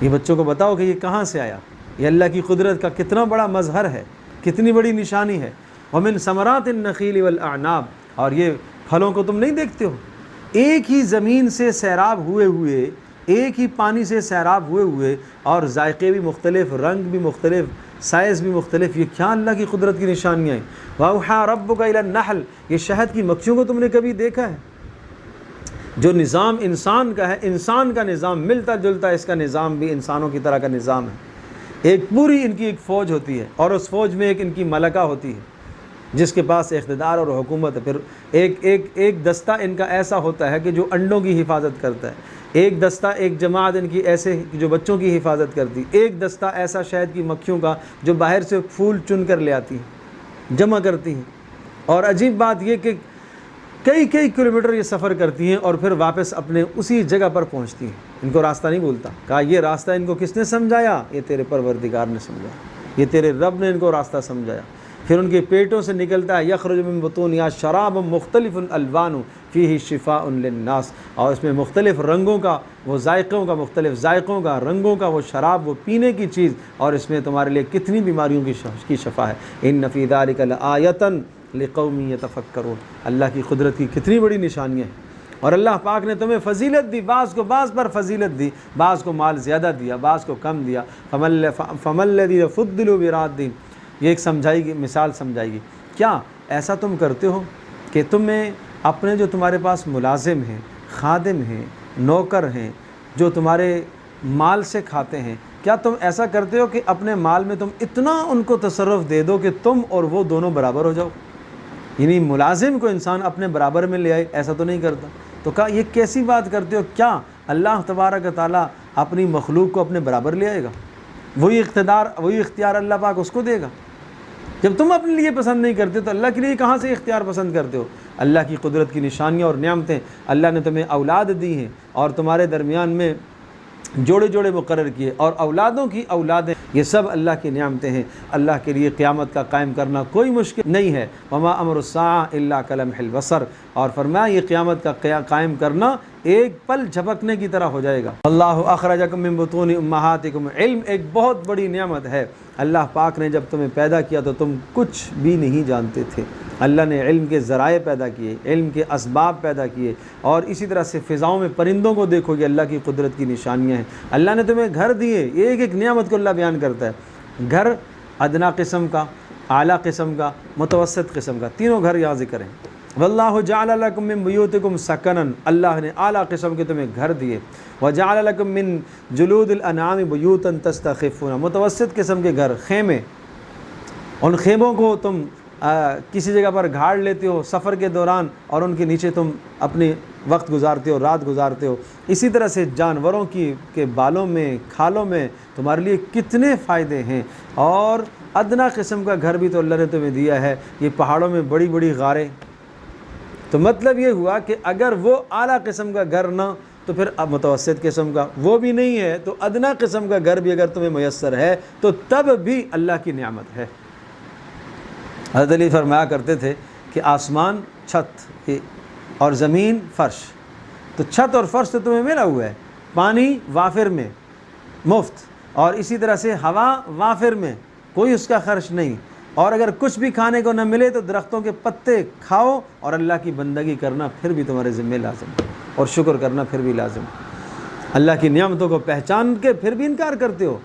یہ بچوں کو بتاؤ کہ یہ کہاں سے آیا، یہ اللہ کی قدرت کا کتنا بڑا مظہر ہے، کتنی بڑی نشانی ہے۔ وَمِن ثَمَرَاتِ النَّخِيلِ وَالْأَعْنَابِ، اور یہ پھلوں کو تم نہیں دیکھتے ہو، ایک ہی زمین سے سیراب ہوئے ایک ہی پانی سے سیراب ہوئے اور ذائقے بھی مختلف، رنگ بھی مختلف، سائز بھی مختلف، یہ کیا اللہ کی قدرت کی نشانیاں ہیں۔ وَأَوْحَىٰ رَبُّكَ إِلَى النَّحْلِ، یہ شہد کی مکھیوں کو تم نے کبھی دیکھا ہے؟ جو نظام انسان کا ہے، انسان کا نظام ملتا جلتا، اس کا نظام بھی انسانوں کی طرح کا نظام ہے۔ ایک پوری ان کی ایک فوج ہوتی ہے، اور اس فوج میں ایک ان کی ملکہ ہوتی ہے جس کے پاس اقتدار اور حکومت ہے۔ پھر ایک دستہ ان کا ایسا ہوتا ہے کہ جو انڈوں کی حفاظت کرتا ہے، ایک دستہ، ایک جماعت ان کی ایسے جو بچوں کی حفاظت کرتی، ایک دستہ ایسا شہد کی مکھیوں کا جو باہر سے پھول چن کر لے آتی ہیں، جمع کرتی ہیں۔ اور عجیب بات یہ کہ کئی کلومیٹر یہ سفر کرتی ہیں اور پھر واپس اپنے اسی جگہ پر پہنچتی ہیں، ان کو راستہ نہیں بھولتا۔ کہا یہ راستہ ان کو کس نے سمجھایا؟ یہ تیرے پروردگار نے سمجھایا، یہ تیرے رب نے ان کو راستہ سمجھایا۔ پھر ان کے پیٹوں سے نکلتا ہے یخرج من بطونہا شراب مختلف الوان فیہ شفاء للناس، اور اس میں مختلف رنگوں کا، وہ ذائقوں کا، مختلف ذائقوں کا، رنگوں کا وہ شراب، وہ پینے کی چیز، اور اس میں تمہارے لیے کتنی بیماریوں کی شفا ہے۔ ان فی ذلک لآیۃ لقوم یتفکرون، اللہ کی قدرت کی کتنی بڑی نشانیاں ہیں۔ اور اللہ پاک نے تمہیں فضیلت دی، بعض کو بعض پر فضیلت دی، بعض کو مال زیادہ دیا، بعض کو کم دیا۔ فَمَا الَّذِينَ فُضِّلُوا بِرَادٍ، یہ ایک سمجھائی گی، مثال سمجھائی گی۔ کیا ایسا تم کرتے ہو کہ تمہیں اپنے جو تمہارے پاس ملازم ہیں، خادم ہیں، نوکر ہیں، جو تمہارے مال سے کھاتے ہیں، کیا تم ایسا کرتے ہو کہ اپنے مال میں تم اتنا ان کو تصرف دے دو کہ تم اور وہ دونوں برابر ہو جاؤ؟ یعنی ملازم کو انسان اپنے برابر میں لے آئے، ایسا تو نہیں کرتا۔ تو کہا یہ کیسی بات کرتے ہو؟ کیا اللہ تبارک و تعالیٰ اپنی مخلوق کو اپنے برابر لے آئے گا؟ وہی اختیار اللہ پاک اس کو دے گا۔ جب تم اپنے لیے پسند نہیں کرتے تو اللہ کے لیے کہاں سے اختیار پسند کرتے ہو؟ اللہ کی قدرت کی نشانیاں اور نعمتیں، اللہ نے تمہیں اولاد دی ہیں اور تمہارے درمیان میں جوڑے مقرر کیے، اور اولادوں کی اولادیں، یہ سب اللہ کی نعمتیں ہیں۔ اللہ کے لیے قیامت کا قائم کرنا کوئی مشکل نہیں ہے۔ وما امر الساعہ الا کلمح البصر، اور فرمایا یہ قیامت کا قائم کرنا ایک پل جھپکنے کی طرح ہو جائے گا۔ اللہ اخرجکم من بطون امہاتکم، علم ایک بہت بڑی نعمت ہے۔ اللہ پاک نے جب تمہیں پیدا کیا تو تم کچھ بھی نہیں جانتے تھے، اللہ نے علم کے ذرائع پیدا کیے، علم کے اسباب پیدا کیے، اور اسی طرح سے فضاؤں میں پرندوں کو دیکھو گے، اللہ کی قدرت کی نشانیاں ہیں۔ اللہ نے تمہیں گھر دیے، ایک نعمت کو اللہ بیان کرتا ہے۔ گھر ادنا قسم کا، اعلیٰ قسم کا، متوسط قسم کا، تینوں گھر یہاں ذکر ہیں۔ واللہ جعل لکم من بیوتکم سکنا، اللہ نے اعلیٰ قسم کے تمہیں گھر دیے۔ وجعل لکم من جلود الانعام بیوتا تستخفون، متوسط قسم کے گھر، خیمے، ان خیموں کو تم کسی جگہ پر گھاڑ لیتے ہو سفر کے دوران اور ان کے نیچے تم اپنی وقت گزارتے ہو، رات گزارتے ہو، اسی طرح سے جانوروں کے بالوں میں، کھالوں میں تمہارے لیے کتنے فائدے ہیں۔ اور ادنا قسم کا گھر بھی تو اللہ نے تمہیں دیا ہے، یہ پہاڑوں میں بڑی بڑی غاریں۔ تو مطلب یہ ہوا کہ اگر وہ اعلیٰ قسم کا گھر نہ تو پھر اب متوسط قسم کا وہ بھی نہیں ہے، تو ادنا قسم کا گھر بھی اگر تمہیں میسر ہے تو تب بھی اللہ کی نعمت ہے۔ حضرت علی فرمایا کرتے تھے کہ آسمان چھت اور زمین فرش، تو چھت اور فرش تو تمہیں ملا ہوا ہے، پانی وافر میں مفت، اور اسی طرح سے ہوا وافر میں، کوئی اس کا خرچ نہیں، اور اگر کچھ بھی کھانے کو نہ ملے تو درختوں کے پتے کھاؤ، اور اللہ کی بندگی کرنا پھر بھی تمہارے ذمہ لازم ہے، اور شکر کرنا پھر بھی لازم ہے۔ اللہ کی نعمتوں کو پہچان کے پھر بھی انکار کرتے ہو۔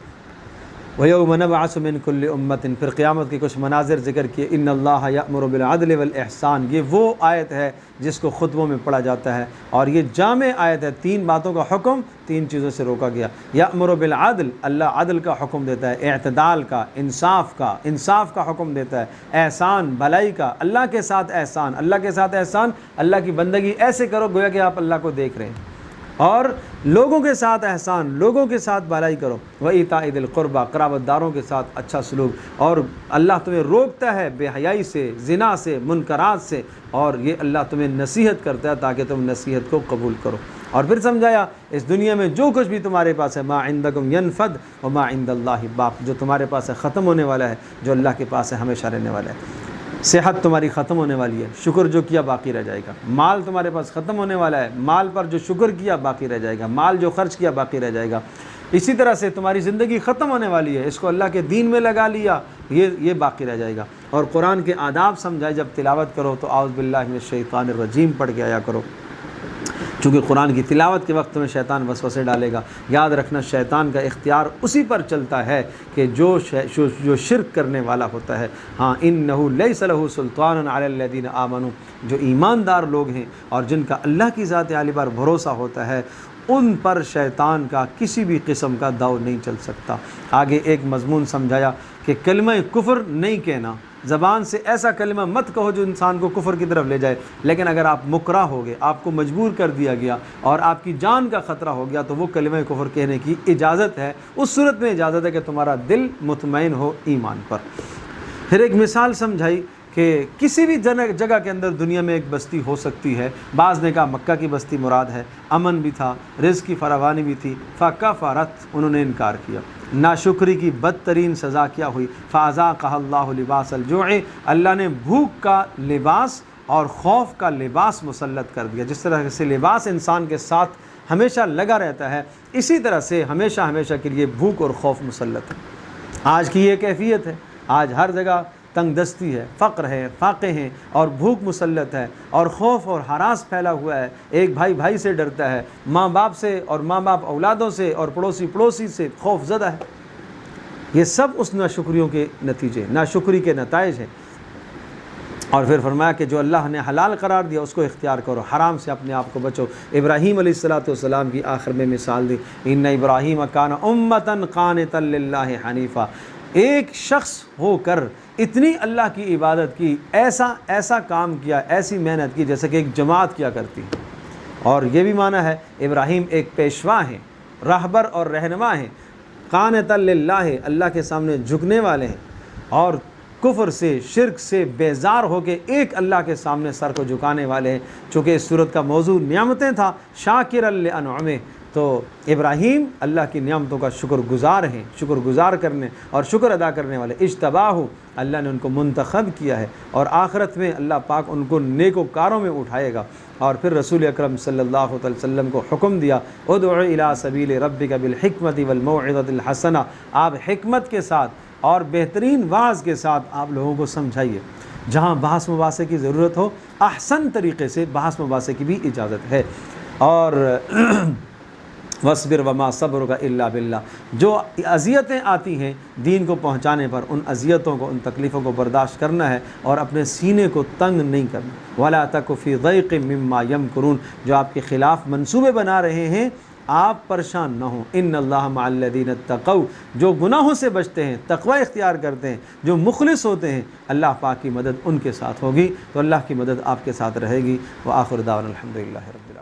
وَيَوْمَ نَبْعَثُ مِنْ كُلِّ أُمَّةٍ، پھر قیامت کے کچھ مناظر ذکر کیے۔ إِنَّ اللَّهَ يَأْمُرُ بِالْعَدْلِ وَالْإِحْسَانِ، یہ وہ آیت ہے جس کو خطبوں میں پڑھا جاتا ہے، اور یہ جامع آیت ہے، 3 باتوں کا حکم 3 چیزوں سے روکا گیا۔ یأمر بالعدل، اللہ عدل کا حکم دیتا ہے، اعتدال کا، انصاف کا حکم دیتا ہے، احسان بھلائی کا، اللہ کے ساتھ احسان، اللہ کی بندگی ایسے کرو گویا کہ آپ اللہ کو دیکھ رہے ہیں، اور لوگوں کے ساتھ احسان، لوگوں کے ساتھ بھلائی کرو، وَإِيتَاءِ ذِي الْقُرْبَى، قرابت داروں کے ساتھ اچھا سلوک، اور اللہ تمہیں روکتا ہے بے حیائی سے، زنا سے، منکرات سے، اور یہ اللہ تمہیں نصیحت کرتا ہے تاکہ تم نصیحت کو قبول کرو۔ اور پھر سمجھایا اس دنیا میں جو کچھ بھی تمہارے پاس ہے، ما عندکم ینفد وما عند اللہ باق، جو تمہارے پاس ہے ختم ہونے والا ہے، جو اللہ کے پاس ہے ہمیشہ رہنے والا ہے۔ صحت تمہاری ختم ہونے والی ہے، شکر جو کیا باقی رہ جائے گا۔ مال تمہارے پاس ختم ہونے والا ہے، مال پر جو شکر کیا باقی رہ جائے گا، مال جو خرچ کیا باقی رہ جائے گا۔ اسی طرح سے تمہاری زندگی ختم ہونے والی ہے، اس کو اللہ کے دین میں لگا لیا، یہ باقی رہ جائے گا۔ اور قرآن کے آداب سمجھائے، جب تلاوت کرو تو اعوذ باللہ من الشیطان الرجیم پڑھ کے آیا کرو، چونکہ قرآن کی تلاوت کے وقت میں شیطان وسوسے ڈالے گا۔ یاد رکھنا شیطان کا اختیار اسی پر چلتا ہے کہ جو شرک کرنے والا ہوتا ہے۔ ہاں، انہ لیس لہ سلطان علی الذین آمنوا، جو ایماندار لوگ ہیں اور جن کا اللہ کی ذات عالی پر بھروسہ ہوتا ہے، ان پر شیطان کا کسی بھی قسم کا داؤ نہیں چل سکتا۔ آگے ایک مضمون سمجھایا کہ کلمہ کفر نہیں کہنا، زبان سے ایسا کلمہ مت کہو جو انسان کو کفر کی طرف لے جائے، لیکن اگر آپ مکرہ ہو گئے، آپ کو مجبور کر دیا گیا اور آپ کی جان کا خطرہ ہو گیا تو وہ کلمہ کفر کہنے کی اجازت ہے۔ اس صورت میں اجازت ہے کہ تمہارا دل مطمئن ہو ایمان پر۔ پھر ایک مثال سمجھائی کہ کسی بھی جگہ کے اندر دنیا میں ایک بستی ہو سکتی ہے۔ بعض نے کہا مکہ کی بستی مراد ہے، امن بھی تھا، رزق کی فراوانی بھی تھی، فکفرت، انہوں نے انکار کیا۔ ناشکری کی بدترین سزا کیا ہوئی؟ فاذاقها اللہ لباس الجوع، اللہ نے بھوک کا لباس اور خوف کا لباس مسلط کر دیا۔ جس طرح سے لباس انسان کے ساتھ ہمیشہ لگا رہتا ہے، اسی طرح سے ہمیشہ کے لیے بھوک اور خوف مسلط ہے۔ آج کی یہ کیفیت ہے، آج ہر جگہ تنگ دستی ہے، فقر ہے، فاقے ہیں، اور بھوک مسلط ہے، اور خوف اور ہراس پھیلا ہوا ہے۔ ایک بھائی سے ڈرتا ہے، ماں باپ سے، اور ماں باپ اولادوں سے، اور پڑوسی سے خوف زدہ ہے۔ یہ سب اس ناشکریوں کے نتیجے، ناشکری کے نتائج ہیں۔ اور پھر فرمایا کہ جو اللہ نے حلال قرار دیا اس کو اختیار کرو، حرام سے اپنے آپ کو بچو۔ ابراہیم علیہ السلام کی آخر میں مثال دی، ان ابراہیم کان امۃ قانتا للہ حنیفا، ایک شخص ہو کر اتنی اللہ کی عبادت کی، ایسا کام کیا، ایسی محنت کی جیسے کہ ایک جماعت کیا کرتی۔ اور یہ بھی معنی ہے ابراہیم ایک پیشوا ہیں، راہبر اور رہنما ہیں، قانتا للہ، اللہ کے سامنے جھکنے والے ہیں، اور کفر سے، شرک سے بیزار ہو کے ایک اللہ کے سامنے سر کو جھکانے والے ہیں۔ چونکہ اس صورت کا موضوع نعمتیں تھا، شاکر لانعمہ، تو ابراہیم اللہ کی نعمتوں کا شکر گزار ہیں، شکر گزار کرنے اور شکر ادا کرنے والے۔ اجتباہ، اللہ نے ان کو منتخب کیا ہے، اور آخرت میں اللہ پاک ان کو نیکوکاروں میں اٹھائے گا۔ اور پھر رسول اکرم صلی اللہ علیہ وسلم کو حکم دیا، ادعو الی سبیل ربک بالحکمۃ والموعظۃ الحسنہ، آپ حکمت کے ساتھ اور بہترین واعظ کے ساتھ آپ لوگوں کو سمجھائیے۔ جہاں بحث مباحثے کی ضرورت ہو، احسن طریقے سے بحث مباحثے کی بھی اجازت ہے۔ اور وَاصْبِرْ وَمَا صَبْرُكَ إِلَّا بِاللَّهِ، جو اذیتیں آتی ہیں دین کو پہنچانے پر، ان اذیتوں کو، ان تکلیفوں کو برداشت کرنا ہے اور اپنے سینے کو تنگ نہیں کرنا۔ وَلَا تَكُ فِي ضَيْقٍ مِّمَّا يَمْكُرُونَ، جو آپ کے خلاف منصوبے بنا رہے ہیں آپ پریشان نہ ہوں۔ ان اللہ مع الذین اتقوا، جو گناہوں سے بچتے ہیں، تقوی اختیار کرتے ہیں، جو مخلص ہوتے ہیں، اللہ پاک کی مدد ان کے ساتھ ہوگی، تو اللہ کی مدد آپ کے ساتھ رہے گی۔ وآخر دعوانا الحمدللہ رب العالمین۔